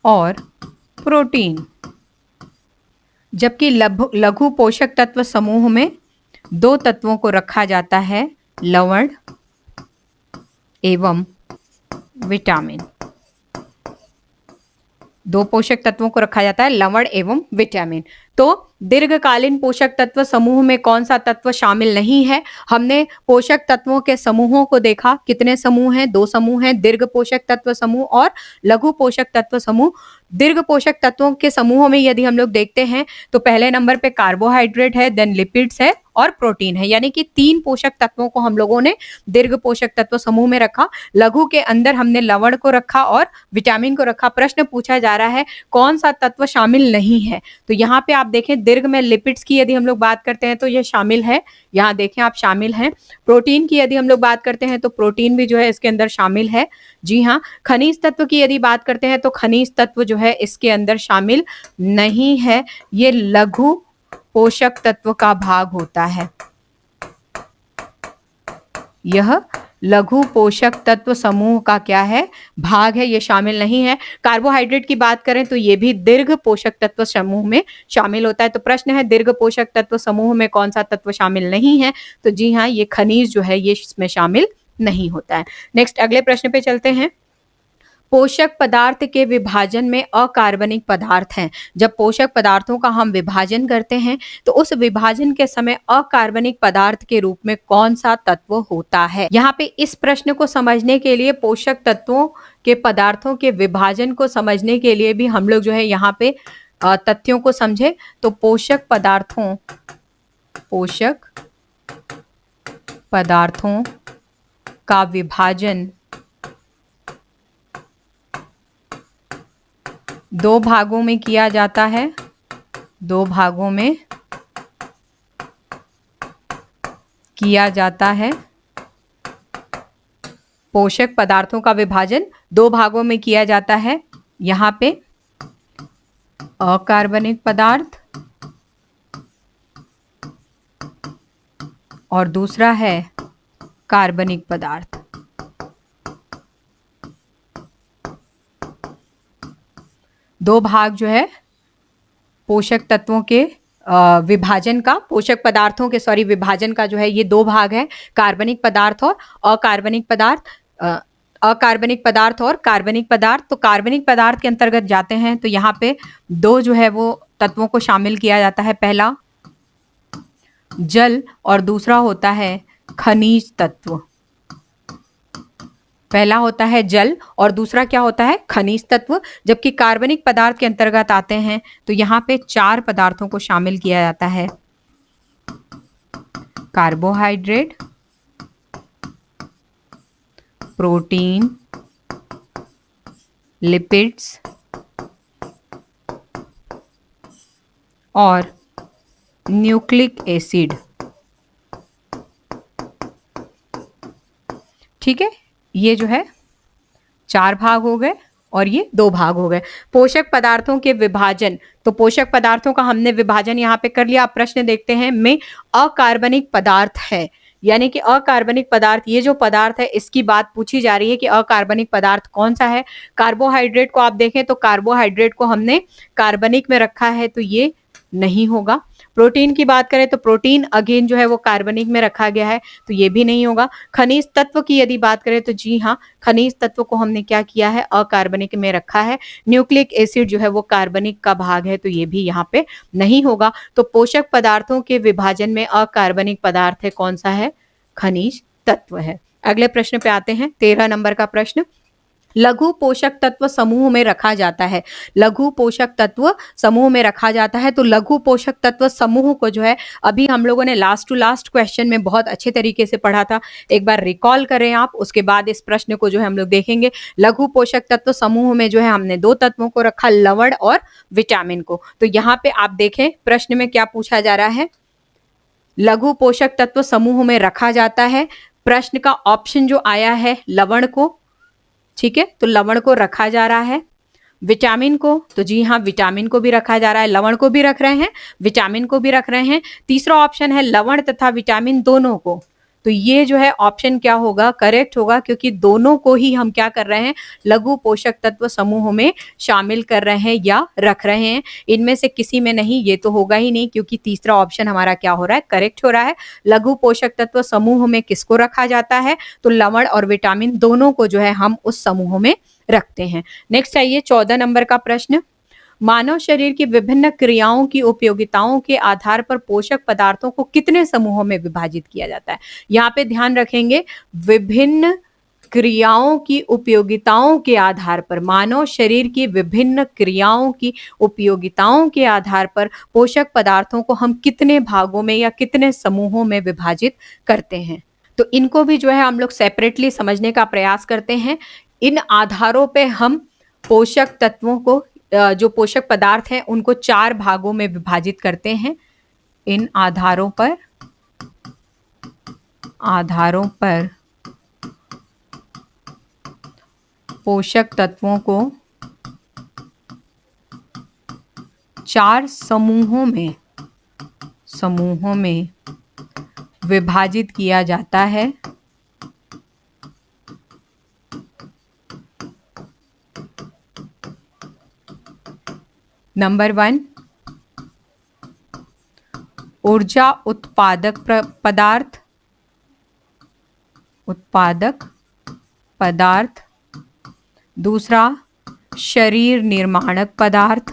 और प्रोटीन। जबकि लघु पोषक तत्व समूह में 2 तत्वों को रखा जाता है, लवण एवं विटामिन। 2 पोषक तत्वों को रखा जाता है, लवण एवं विटामिन। तो दीर्घकालीन पोषक तत्व समूह में कौन सा तत्व शामिल नहीं है? हमने पोषक तत्वों के समूहों को देखा, कितने समूह हैं? 2 समूह हैं, दीर्घ पोषक तत्व समूह और लघु पोषक तत्व समूह। दीर्घ पोषक तत्वों के समूहों में यदि हम लोग देखते हैं तो पहले नंबर पे कार्बोहाइड्रेट है, देन लिपिड्स है और प्रोटीन है, यानी कि 3 पोषक तत्वों को हम लोगों ने दीर्घ पोषक तत्व समूह में रखा। लघु के अंदर हमने लवण को रखा और विटामिन को रखा। प्रश्न पूछा जा रहा है कौन सा तत्व शामिल नहीं है, तो यहाँ पे आप देखें दीर्घ में लिपिड्स की यदि हम लोग बात करते हैं तो ये शामिल है, यहाँ देखें आप शामिल हैं। प्रोटीन की यदि हम लोग बात करते हैं तो प्रोटीन भी जो है इसके अंदर शामिल है, जी हाँ। खनिज तत्व की यदि बात करते हैं तो खनिज तत्व जो है इसके अंदर शामिल नहीं है, ये लघु पोषक तत्व का भाग होता है। यह लघु पोषक तत्व समूह का क्या है, भाग है, ये शामिल नहीं है। कार्बोहाइड्रेट की बात करें तो ये भी दीर्घ पोषक तत्व समूह में शामिल होता है। तो प्रश्न है दीर्घ पोषक तत्व समूह में कौन सा तत्व शामिल नहीं है, तो जी हाँ, ये खनिज जो है ये इसमें शामिल नहीं होता है। नेक्स्ट अगले प्रश्न पे चलते हैं। पोषक पदार्थ के विभाजन में अकार्बनिक पदार्थ हैं। जब पोषक पदार्थों का हम विभाजन करते हैं तो उस विभाजन के समय अकार्बनिक पदार्थ के रूप में कौन सा तत्व होता है? यहाँ पे इस प्रश्न को समझने के लिए पोषक तत्वों के पदार्थों के विभाजन को समझने के लिए भी हम लोग जो है यहाँ पे तथ्यों को समझे। तो पोषक पदार्थों का विभाजन 2 भागों में किया जाता है, 2 भागों में किया जाता है। पोषक पदार्थों का विभाजन 2 भागों में किया जाता है। यहाँ पे अकार्बनिक पदार्थ और दूसरा है कार्बनिक पदार्थ। दो भाग जो है पोषक तत्वों के विभाजन का, पोषक पदार्थों के विभाजन का जो है ये 2 भाग है, कार्बनिक पदार्थ और अकार्बनिक पदार्थ। अकार्बनिक पदार्थ और कार्बनिक पदार्थ। तो कार्बनिक पदार्थ के अंतर्गत जाते हैं तो यहाँ पे 2 जो है वो तत्वों को शामिल किया जाता है, पहला जल और दूसरा होता है खनिज तत्व। पहला होता है जल और दूसरा क्या होता है, खनिज तत्व। जबकि कार्बनिक पदार्थ के अंतर्गत आते हैं तो यहाँ पे 4 पदार्थों को शामिल किया जाता है, कार्बोहाइड्रेट, प्रोटीन, लिपिड्स और न्यूक्लिक एसिड। ठीक है, ये जो है 4 भाग हो गए और ये 2 भाग हो गए। पोषक पदार्थों के विभाजन, तो पोषक पदार्थों का हमने विभाजन यहाँ पे कर लिया। आप प्रश्न देखते हैं में अकार्बनिक पदार्थ है, यानी कि अकार्बनिक पदार्थ, ये जो पदार्थ है इसकी बात पूछी जा रही है कि अकार्बनिक पदार्थ कौन सा है। कार्बोहाइड्रेट को आप देखें तो कार्बोहाइड्रेट को हमने कार्बनिक में रखा है तो ये नहीं होगा। प्रोटीन की बात करें तो प्रोटीन अगेन जो है वो कार्बनिक में रखा गया है तो ये भी नहीं होगा। खनिज तत्व की यदि बात करें तो जी हाँ, खनिज तत्व को हमने क्या किया है, अकार्बनिक में रखा है। न्यूक्लिक एसिड जो है वो कार्बनिक का भाग है तो ये भी यहाँ पे नहीं होगा। तो पोषक पदार्थों के विभाजन में अकार्बनिक पदार्थ है कौन सा है, खनिज तत्व है। अगले प्रश्न पे आते हैं, 13 नंबर का प्रश्न। लघु पोषक तत्व समूह में रखा जाता है। लघु पोषक तत्व समूह में रखा जाता है। तो लघु पोषक तत्व समूह को जो है अभी हम लोगों ने लास्ट टू लास्ट क्वेश्चन में बहुत अच्छे तरीके से पढ़ा था। एक बार रिकॉल करें आप, उसके बाद इस प्रश्न को जो है हम लोग देखेंगे। लघु पोषक तत्व समूह में जो है हमने दो तत्वों को रखा, लवण और विटामिन को। तो यहाँ पे आप देखें प्रश्न में क्या पूछा जा रहा है। लघु पोषक तत्व समूह में रखा जाता है। प्रश्न का ऑप्शन जो आया है लवण को, ठीक है, तो लवण को रखा जा रहा है। विटामिन को, तो जी हाँ विटामिन को भी रखा जा रहा है। लवण को भी रख रहे हैं, विटामिन को भी रख रहे हैं। तीसरा ऑप्शन है लवण तथा विटामिन दोनों को। तो ये जो है ऑप्शन क्या होगा, करेक्ट होगा, क्योंकि दोनों को ही हम क्या कर रहे हैं, लघु पोषक तत्व समूह में शामिल कर रहे हैं या रख रहे हैं। इनमें से किसी में नहीं, ये तो होगा ही नहीं, क्योंकि तीसरा ऑप्शन हमारा क्या हो रहा है, करेक्ट हो रहा है। लघु पोषक तत्व समूह में किसको रखा जाता है, तो लवण और विटामिन दोनों को जो है हम उस समूह में रखते हैं। नेक्स्ट आइए 14 नंबर का प्रश्न। मानव शरीर की विभिन्न क्रियाओं की उपयोगिताओं के आधार पर पोषक पदार्थों को कितने समूहों में विभाजित किया जाता है। यहाँ पे ध्यान रखेंगे, विभिन्न क्रियाओं की उपयोगिताओं के आधार पर, मानव शरीर की विभिन्न क्रियाओं की उपयोगिताओं के आधार पर पोषक पदार्थों को हम कितने भागों में या कितने समूहों में विभाजित करते हैं। तो इनको भी जो है हम लोग सेपरेटली समझने का प्रयास करते हैं। इन आधारों पे हम पोषक तत्वों को, जो पोषक पदार्थ हैं, उनको 4 भागों में विभाजित करते हैं। इन आधारों पर पोषक तत्वों को 4 समूहों में विभाजित किया जाता है। नंबर 1, ऊर्जा उत्पादक पदार्थ। दूसरा, शरीर निर्माणक पदार्थ।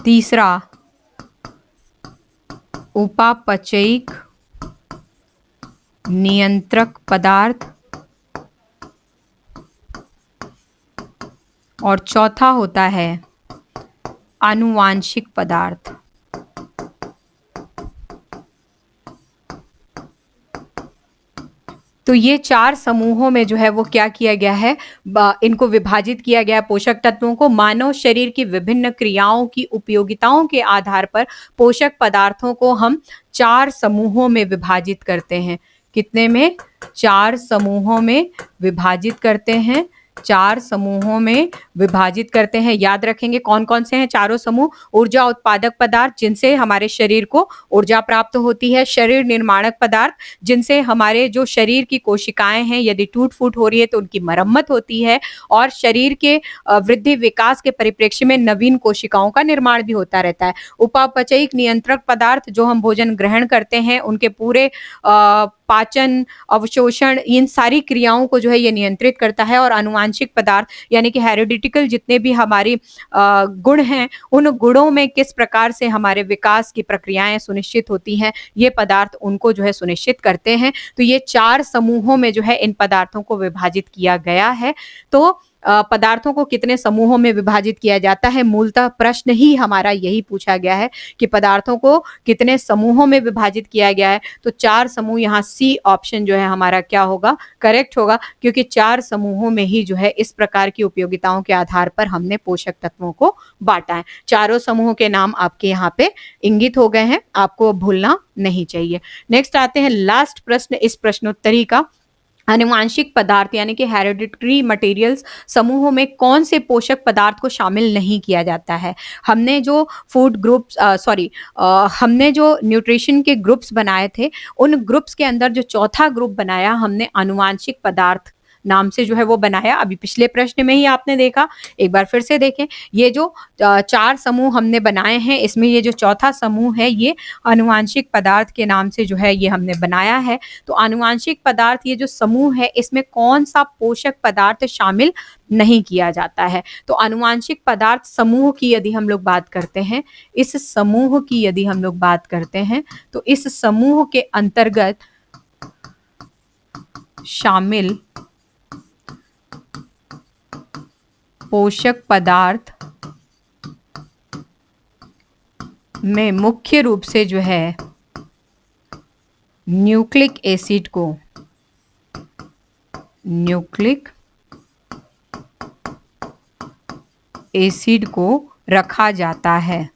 तीसरा, उपापचयिक नियंत्रक पदार्थ। और चौथा होता है आनुवांशिक पदार्थ। तो ये 4 समूहों में जो है वो क्या किया गया है, इनको विभाजित किया गया है पोषक तत्वों को। मानव शरीर की विभिन्न क्रियाओं की उपयोगिताओं के आधार पर पोषक पदार्थों को हम 4 समूहों में विभाजित करते हैं। कितने में, 4 समूहों में विभाजित करते हैं। 4 समूहों में विभाजित करते हैं। याद रखेंगे कौन कौन से हैं चारों समूह। ऊर्जा उत्पादक पदार्थ, जिनसे हमारे शरीर को ऊर्जा प्राप्त होती है। शरीर निर्माणक पदार्थ, जिनसे हमारे जो शरीर की कोशिकाएं हैं, यदि टूट फूट हो रही है तो उनकी मरम्मत होती है। और शरीर के वृद्धि विकास के परिप्रेक्ष्य में नवीन कोशिकाओं का निर्माण भी होता रहता है। उपापचयिक नियंत्रक पदार्थ, जो हम भोजन ग्रहण करते हैं, उनके पूरे पाचन, अवशोषण, इन सारी क्रियाओं को जो है ये नियंत्रित करता है। और आनुवांशिक पदार्थ यानी कि हेरिडिटिकल जितने भी हमारी गुण हैं, उन गुणों में किस प्रकार से हमारे विकास की प्रक्रियाएं सुनिश्चित होती हैं, ये पदार्थ उनको जो है सुनिश्चित करते हैं। तो ये 4 समूहों में जो है इन पदार्थों को विभाजित किया गया है। तो पदार्थों को कितने समूहों में विभाजित किया जाता है, मूलतः प्रश्न ही हमारा यही पूछा गया है कि पदार्थों को कितने समूहों में विभाजित किया गया है। तो 4 समूह, यहाँ सी ऑप्शन जो है हमारा क्या होगा, करेक्ट होगा, क्योंकि 4 समूहों में ही जो है इस प्रकार की उपयोगिताओं के आधार पर हमने पोषक तत्वों को बांटा है। चारों समूहों के नाम आपके यहाँ पे इंगित हो गए हैं, आपको भूलना नहीं चाहिए। नेक्स्ट आते हैं लास्ट प्रश्न इस प्रश्नोत्तरी का। आनुवांशिक पदार्थ यानी कि हेरिडिटरी मटेरियल्स समूहों में कौन से पोषक पदार्थ को शामिल नहीं किया जाता है। हमने जो फूड ग्रुप्स हमने जो न्यूट्रिशन के ग्रुप्स बनाए थे, उन ग्रुप्स के अंदर जो चौथा ग्रुप बनाया हमने आनुवांशिक पदार्थ नाम से जो है वो बनाया। अभी पिछले प्रश्न में ही आपने देखा, एक बार फिर से देखें। ये जो 4 समूह हमने बनाए हैं, इसमें ये जो चौथा समूह है ये आनुवांशिक पदार्थ के नाम से जो है ये हमने बनाया है। तो आनुवांशिक पदार्थ ये जो समूह है, इसमें कौन सा पोषक पदार्थ शामिल नहीं किया जाता है? तो आनुवांशिक पदार्थ समूह की यदि हम लोग बात करते हैं, इस समूह की यदि हम लोग बात करते हैं, तो इस समूह के अंतर्गत शामिल पोषक पदार्थ में मुख्य रूप से जो है न्यूक्लिक एसिड को रखा जाता है।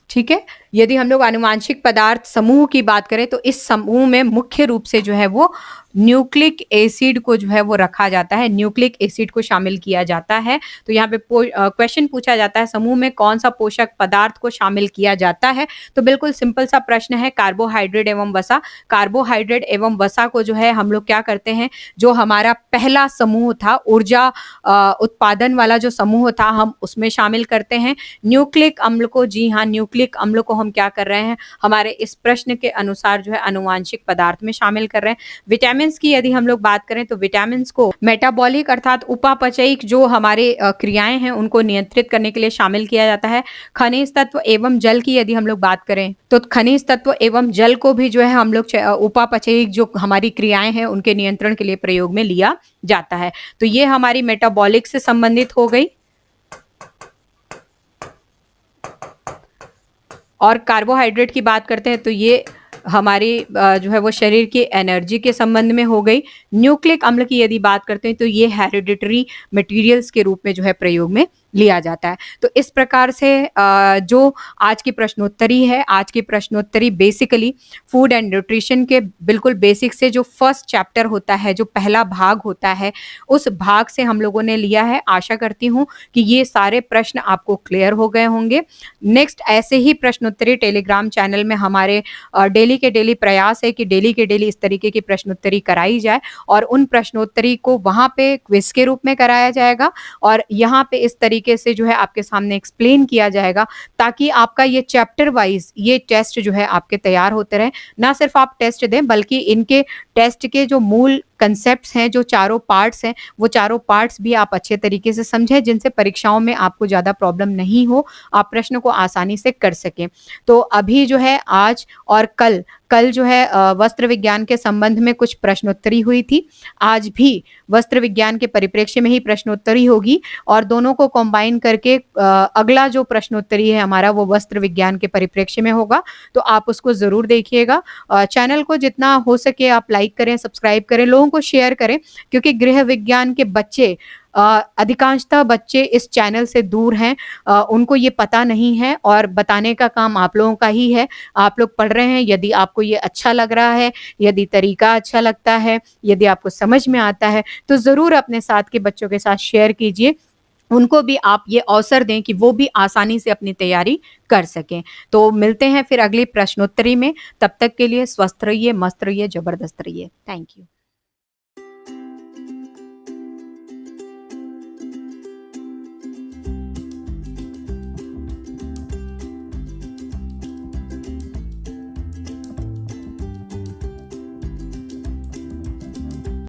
ठीक है, यदि हम लोग आनुवांशिक पदार्थ समूह की बात करें तो इस समूह में मुख्य रूप से जो है वो न्यूक्लिक एसिड को जो है वो रखा जाता है, न्यूक्लिक एसिड को शामिल किया जाता है। तो यहाँ पे क्वेश्चन पूछा जाता है समूह में कौन सा पोषक पदार्थ को शामिल किया जाता है? तो बिल्कुल सिंपल सा प्रश्न है, कार्बोहाइड्रेट एवं वसा। कार्बोहाइड्रेट एवं वसा को जो है हम लोग क्या करते हैं, जो हमारा पहला समूह था ऊर्जा उत्पादन वाला जो समूह था, हम उसमें शामिल करते हैं। न्यूक्लिक अम्ल को, जी हाँ, न्यूक्लिक अम्ल को हम क्या कर रहे हैं, हमारे इस प्रश्न के अनुसार जो है आनुवांशिक पदार्थ में शामिल कर रहे हैं। विटामिन की यदि हम लोग बात करें तो विटामिन को मेटाबॉलिक अर्थात उपापचयिक जो हमारे क्रियाएं हैं उनको नियंत्रित करने के लिए शामिल किया जाता है। खनिज तत्व एवं जल की यदि हम लोग बात करें तो खनिज तत्व एवं जल को भी जो है हम लोग उपापचयिक जो हमारी क्रियाएं हैं उनके नियंत्रण के लिए प्रयोग में लिया जाता है। तो ये हमारी मेटाबॉलिक से संबंधित हो गई। और कार्बोहाइड्रेट की बात करते हैं तो ये हमारी जो है वो शरीर की एनर्जी के संबंध में हो गई। न्यूक्लिक अम्ल की यदि बात करते हैं तो ये हेरिडिटरी मटेरियल्स के रूप में जो है प्रयोग में लिया जाता है। तो इस प्रकार से जो आज की प्रश्नोत्तरी है, आज की प्रश्नोत्तरी बेसिकली फूड एंड न्यूट्रिशन के बिल्कुल बेसिक से जो फर्स्ट चैप्टर होता है, जो पहला भाग होता है, उस भाग से हम लोगों ने लिया है। आशा करती हूँ कि ये सारे प्रश्न आपको क्लियर हो गए होंगे। नेक्स्ट ऐसे ही प्रश्नोत्तरी टेलीग्राम चैनल में हमारे डेली के डेली प्रयास है कि डेली के डेली इस तरीके की प्रश्नोत्तरी कराई जाए और उन प्रश्नोत्तरी को वहाँ पे क्विज के रूप में कराया जाएगा और यहाँ पे इस तरीके से जो है आपके सामने एक्सप्लेन किया जाएगा ताकि आपका ये चैप्टर वाइज ये टेस्ट जो है आपके तैयार होते रहे। ना सिर्फ आप टेस्ट दें बल्कि इनके टेस्ट के जो मूल कंसेप्ट्स हैं, जो चारों पार्ट्स हैं, वो चारों पार्ट्स भी आप अच्छे तरीके से समझें जिनसे परीक्षाओं में आपको ज़्यादा प्रॉब्लम नहीं हो, आप प्रश्न को आसानी से कर सकें। तो अभी जो है आज और कल जो है वस्त्र विज्ञान के संबंध में कुछ प्रश्नोत्तरी हुई थी। आज भी वस्त्र विज्ञान के परिप्रेक्ष्य में ही प्रश्नोत्तरी होगी और दोनों को कंबाइन करके अगला जो प्रश्नोत्तरी है हमारा वो वस्त्र विज्ञान के परिप्रेक्ष्य में होगा। तो आप उसको ज़रूर देखिएगा। चैनल को जितना हो सके आप लाइक करें, सब्सक्राइब करें, लोगों को शेयर करें क्योंकि गृह विज्ञान के बच्चे अधिकांशतः बच्चे इस चैनल से दूर हैं, उनको ये पता नहीं है और बताने का काम आप लोगों का ही है। आप लोग पढ़ रहे हैं, यदि आपको ये अच्छा लग रहा है, यदि तरीका अच्छा लगता है, यदि आपको समझ में आता है तो ज़रूर अपने साथ के बच्चों के साथ शेयर कीजिए, उनको भी आप ये अवसर दें कि वो भी आसानी से अपनी तैयारी कर सकें। तो मिलते हैं फिर अगली प्रश्नोत्तरी में, तब तक के लिए स्वस्थ रहिए, मस्त रहिए, जबरदस्त रहिए। Thank you.